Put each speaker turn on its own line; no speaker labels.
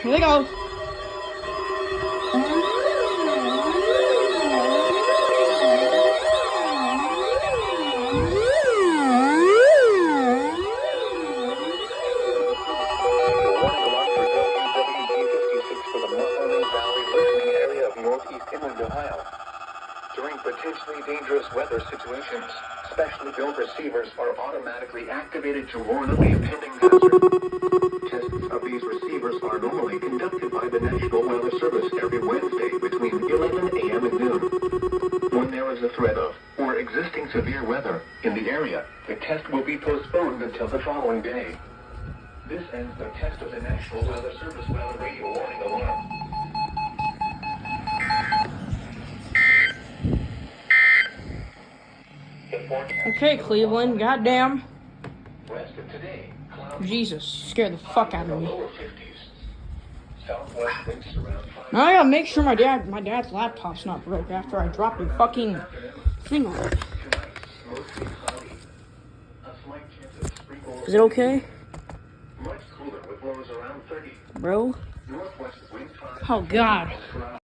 Here we go.
During potentially dangerous weather situations, specially built receivers are automatically activated to warn of the impending hazard. Tests of these receivers are normally conducted by the National Weather Service every Wednesday between 11 a.m. and noon. When there is a threat of or existing severe weather in the area, the test will be postponed until the following day. This ends the test of the National Weather Service weather radio warning alarm.
Okay, Cleveland, goddamn. Jesus, scared the fuck out of me. Now I gotta make sure my dad's laptop's not broke after I drop the fucking thing on it. Is it okay? Bro? Oh god.